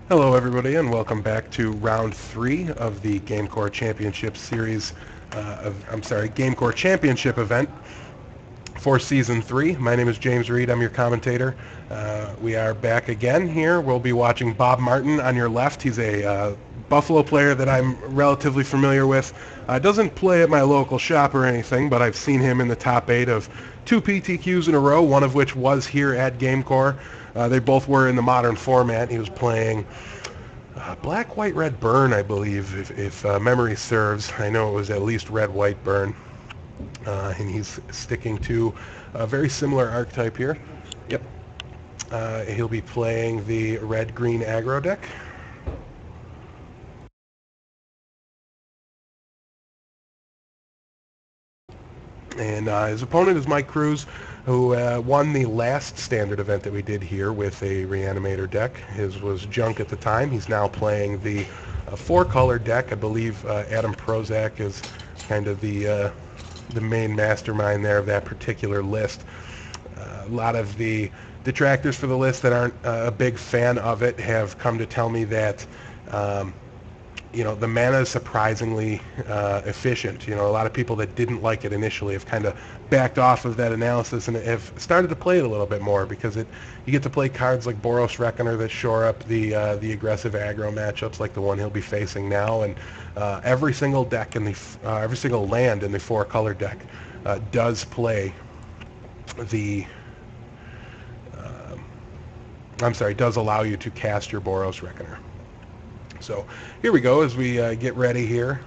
Hello everybody and welcome back to round 3 of the GameCore Championship series GameCore Championship event for Season 3. My name is James Reed, I'm your commentator. We are back again here. We'll be watching Bob Martin on your left. He's a Buffalo player that I'm relatively familiar with. Doesn't play at my local shop or anything, but I've seen him in the top 8 of 2 PTQs in a row, one of which was here at GameCore. They both were in the modern format. He was playing black, white, red, burn, I believe, if memory serves. I know it was at least red, white, burn. And he's sticking to a very similar archetype here. Yep. He'll be playing the red, green aggro deck. And his opponent is Mike Cruz, who won the last standard event that we did here with a Reanimator deck. His was junk at the time. He's now playing the 4-color deck. I believe Adam Prozac is kind of the main mastermind there of that particular list. A lot of the detractors for the list that aren't a big fan of it have come to tell me that the mana is surprisingly efficient. A lot of people that didn't like it initially have kind of backed off of that analysis and have started to play it a little bit more because you get to play cards like Boros Reckoner that shore up the aggressive aggro matchups like the one he'll be facing now, and every single deck in every single land in the 4-color deck does play does allow you to cast your Boros Reckoner. So here we go as we get ready here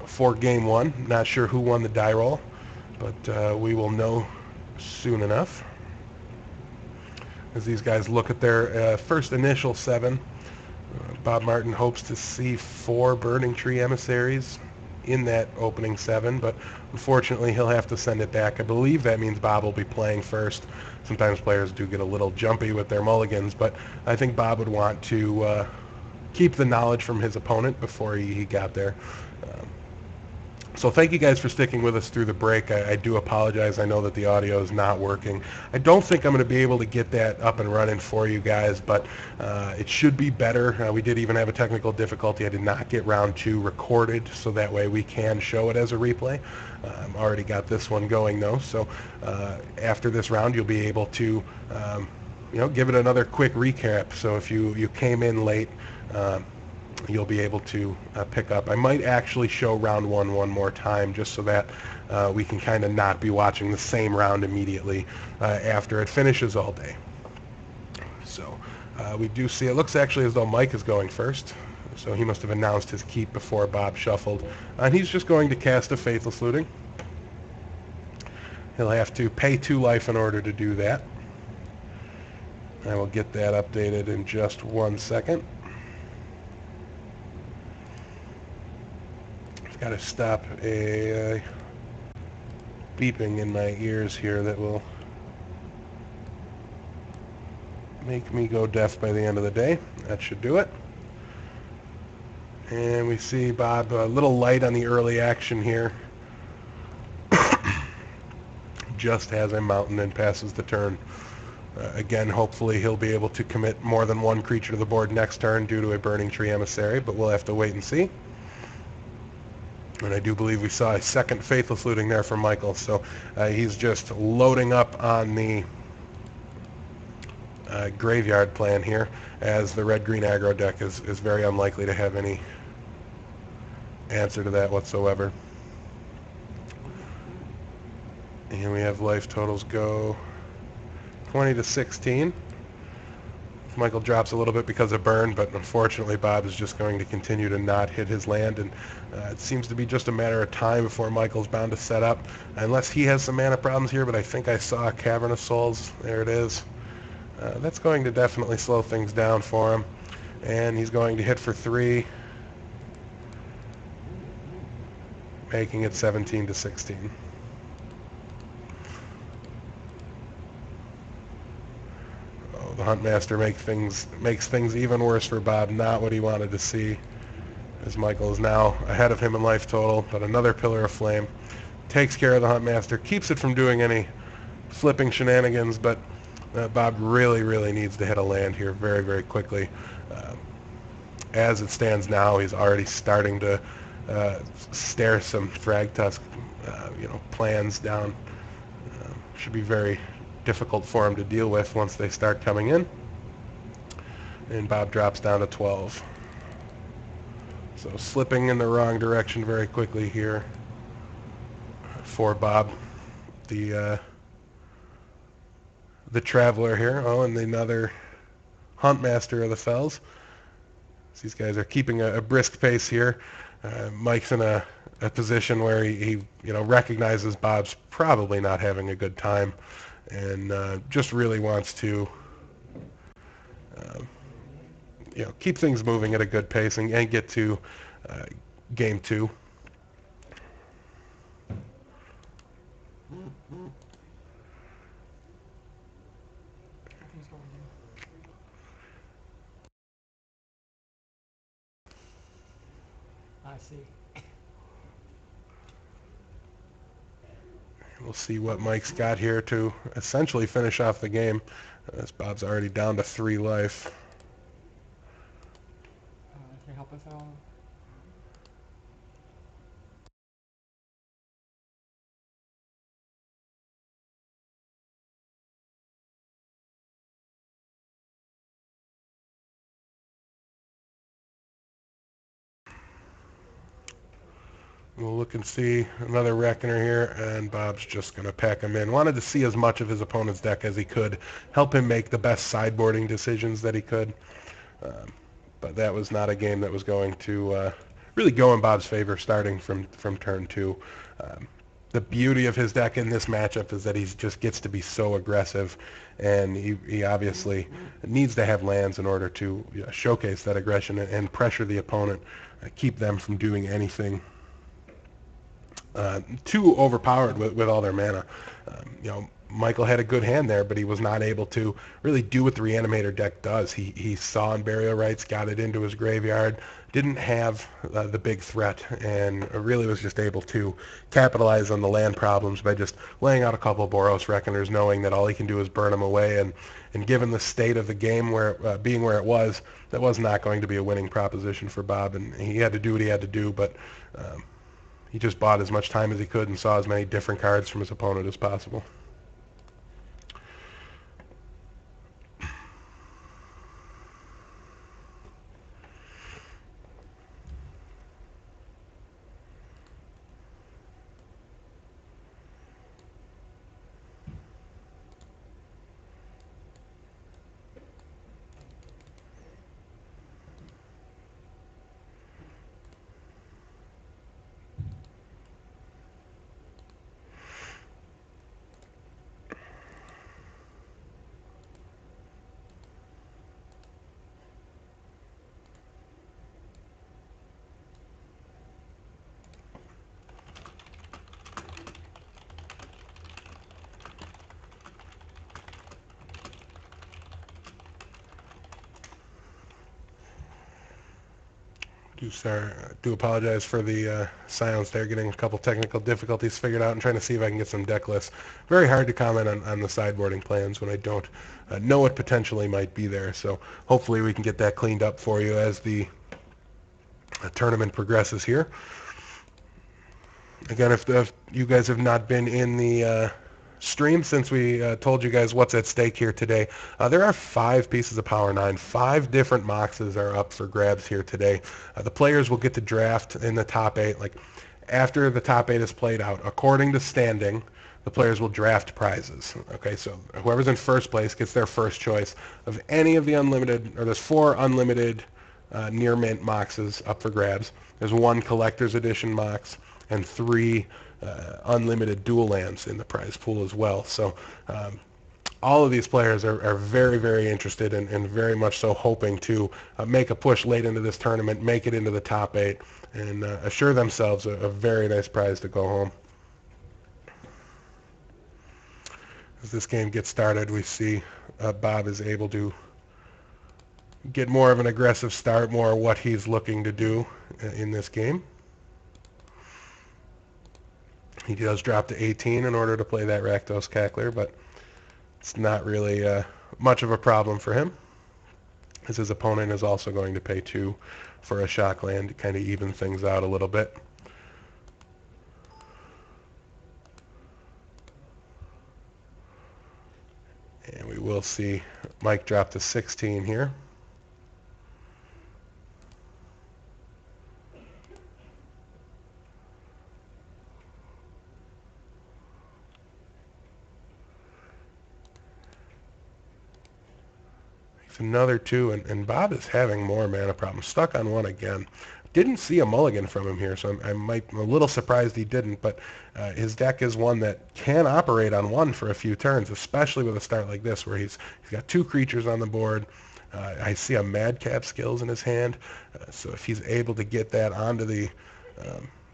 for game 1. Not sure who won the die roll, but we will know soon enough as these guys look at their first initial 7. Bob Martin hopes to see 4 Burning Tree Emissaries in that opening 7, but unfortunately he'll have to send it back. I believe that means Bob will be playing first. Sometimes players do get a little jumpy with their mulligans, but I think Bob would want to keep the knowledge from his opponent before he got there. So thank you guys for sticking with us through the break. I do apologize. I know that the audio is not working. I don't think I'm going to be able to get that up and running for you guys, but it should be better. We did even have a technical difficulty. I did not get round 2 recorded, so that way we can show it as a replay. Already got this one going though, so after this round you'll be able to give it another quick recap. So if you came in late, you'll be able to pick up. I might actually show round 1 one more time just so that we can kind of not be watching the same round immediately after it finishes all day. So we do see, it looks actually as though Mike is going first. So he must have announced his keep before Bob shuffled. And he's just going to cast a Faithless Looting. He'll have to pay 2 life in order to do that. I will get that updated in just 1 second. Got to stop a beeping in my ears here that will make me go deaf by the end of the day. That should do it. And we see Bob a little light on the early action here. Just has a mountain and passes the turn. Again, hopefully he'll be able to commit more than 1 creature to the board next turn due to a Burning Tree Emissary, but we'll have to wait and see. And I do believe we saw a second Faithless Looting there from Michael, so he's just loading up on the graveyard plan here, as the red-green aggro deck is very unlikely to have any answer to that whatsoever. And we have life totals go 20 to 16. Michael drops a little bit because of burn, but unfortunately Bob is just going to continue to not hit his land, and it seems to be just a matter of time before Michael's bound to set up, unless he has some mana problems here, but I think I saw Cavern of Souls. There it is. That's going to definitely slow things down for him, and he's going to hit for 3, making it 17 to 16. The Huntmaster makes things even worse for Bob. Not what he wanted to see, as Michael is now ahead of him in life total, but another Pillar of Flame takes care of the Huntmaster, keeps it from doing any flipping shenanigans, but Bob really needs to hit a land here very quickly. Uh, as it stands now, he's already starting to stare some frag tusk, plans down. Should be very difficult for him to deal with once they start coming in. And Bob drops down to 12. So slipping in the wrong direction very quickly here for Bob, the traveler here. Oh, and another Huntmaster of the Fells. These guys are keeping a brisk pace here. Mike's in a position where he recognizes Bob's probably not having a good time, and just really wants to uh, keep things moving at a good pace and get to game 2. I see. We'll see what Mike's got here to essentially finish off the game, as Bob's already down to 3 life. Can you help us out? We'll look and see another Reckoner here, and Bob's just going to pack him in. Wanted to see as much of his opponent's deck as he could, help him make the best sideboarding decisions that he could. But that was not a game that was going to really go in Bob's favor starting from turn 2. The beauty of his deck in this matchup is that he just gets to be so aggressive, and he obviously needs to have lands in order to showcase that aggression and pressure the opponent, keep them from doing anything too overpowered with all their mana. Michael had a good hand there, but he was not able to really do what the Reanimator deck does. He saw in Burial Rites, got it into his graveyard, didn't have the big threat, and really was just able to capitalize on the land problems by just laying out a couple of Boros Reckoners, knowing that all he can do is burn them away. And given the state of the game being where it was, that was not going to be a winning proposition for Bob, and he had to do what he had to do, but he just bought as much time as he could and saw as many different cards from his opponent as possible. Do apologize for the silence there, getting a couple technical difficulties figured out and trying to see if I can get some deck lists. Very hard to comment on the sideboarding plans when I don't know what potentially might be there, so hopefully we can get that cleaned up for you as the tournament progresses here. Again, if you guys have not been in the stream since we told you guys what's at stake here today, there are 5 pieces of Power 9. 5 different Moxes are up for grabs here today. The players will get to draft in the top 8. Like, after the top 8 is played out, according to standing, the players will draft prizes. Okay, so whoever's in first place gets their first choice of any of the unlimited, or there's 4 unlimited near mint Moxes up for grabs. There's 1 collector's edition Mox and 3 unlimited dual lands in the prize pool as well. So all of these players are very interested and very much so hoping to make a push late into this tournament, make it into the top 8, and assure themselves a very nice prize to go home. As this game gets started, we see Bob is able to get more of an aggressive start, more what he's looking to do in this game. He does drop to 18 in order to play that Rakdos Cackler, but it's not really much of a problem for him, as his opponent is also going to pay 2 for a shock land to kind of even things out a little bit. And we will see Mike drop to 16 here. Another 2, and Bob is having more mana problems. Stuck on 1 again. Didn't see a mulligan from him here, so I'm a little surprised he didn't, but his deck is one that can operate on 1 for a few turns, especially with a start like this where he's got 2 creatures on the board. I see a Madcap Skills in his hand, so if he's able to get that onto the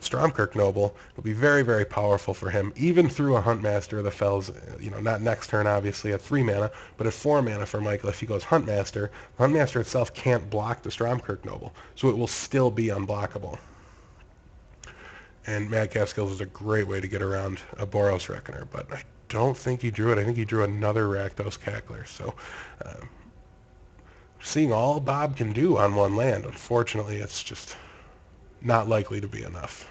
Stromkirk Noble, it'll be very, very powerful for him, even through a Huntmaster of the Fells, not next turn, obviously, at 3 mana, but at 4 mana for Michael. If he goes Huntmaster, Huntmaster itself can't block the Stromkirk Noble, so it will still be unblockable. And Madcap Skills is a great way to get around a Boros Reckoner, but I don't think he drew it. I think he drew another Rakdos Cackler, so seeing all Bob can do on 1 land, unfortunately, it's just not likely to be enough.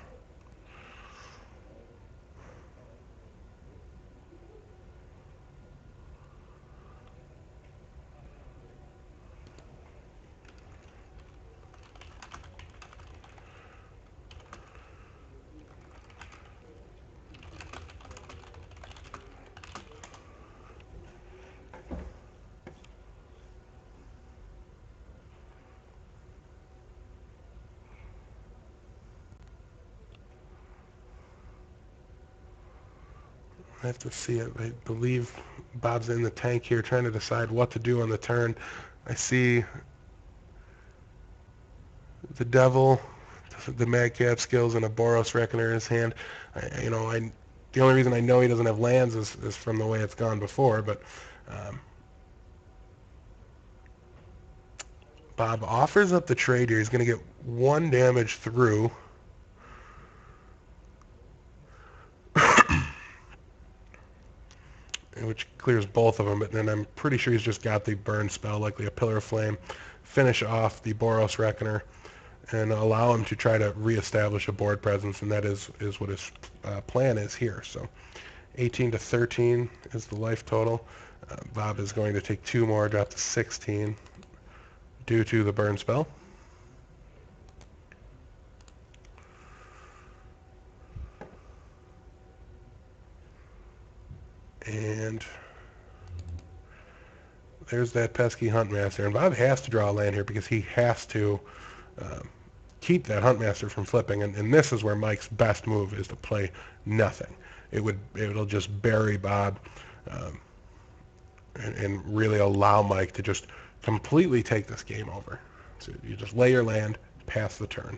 I have to see it. I believe Bob's in the tank here trying to decide what to do on the turn. I see the Devil, the Madcap Skills, and a Boros Reckoner in his hand. The only reason I know he doesn't have lands is from the way it's gone before, but Bob offers up the trade here. He's going to get 1 damage through. Which clears both of them, but then I'm pretty sure he's just got the burn spell, likely a Pillar of Flame, finish off the Boros Reckoner, and allow him to try to reestablish a board presence, and that is what his plan is here. So 18 to 13 is the life total. Bob is going to take 2 more, drop to 16 due to the burn spell. And there's that pesky Huntmaster. And Bob has to draw a land here because he has to keep that Huntmaster from flipping. And this is where Mike's best move is to play nothing. It'll just bury Bob and really allow Mike to just completely take this game over. So you just lay your land, pass the turn.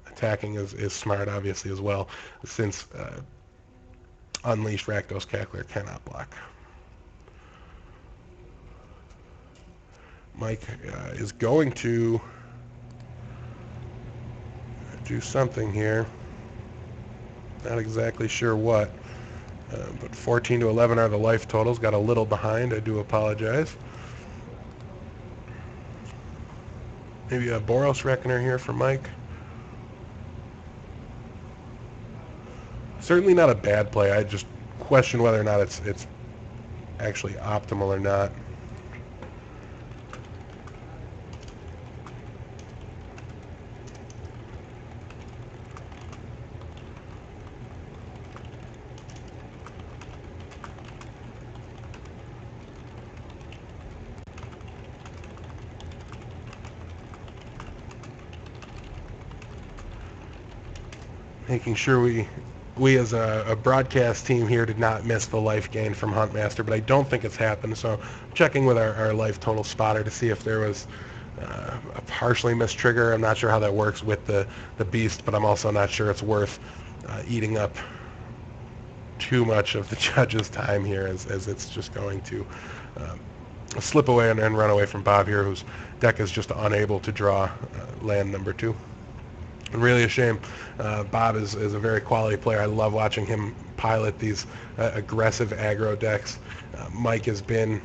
Attacking is smart, obviously, as well, since Unleashed Rakdos Cackler cannot block. Mike is going to do something here. Not exactly sure what, but 14 to 11 are the life totals. Got a little behind. I do apologize. Maybe a Boros Reckoner here for Mike. Certainly not a bad play. I just question whether or not it's actually optimal or not. Making sure we as a broadcast team here did not miss the life gain from Huntmaster, but I don't think it's happened. So I'm checking with our life total spotter to see if there was a partially missed trigger. I'm not sure how that works with the beast, but I'm also not sure it's worth eating up too much of the judge's time here, as it's just going to slip away and run away from Bob here, whose deck is just unable to draw land number 2. Really a shame. Bob is a very quality player. I love watching him pilot these aggressive aggro decks. Mike has been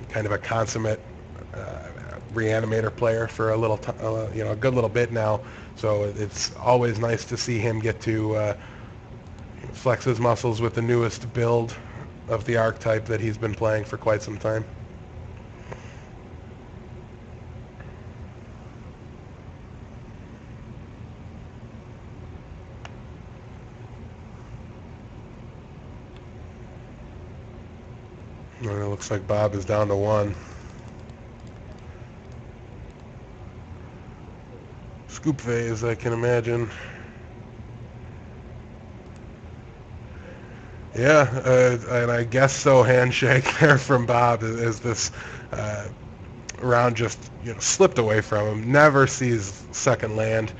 kind of a consummate Reanimator player for a little, a good little bit now. So it's always nice to see him get to flex his muscles with the newest build of the archetype that he's been playing for quite some time. And it looks like Bob is down to 1. Scoop phase, I can imagine. Yeah, and I guess so. Handshake there from Bob as this round just slipped away from him. Never sees second land.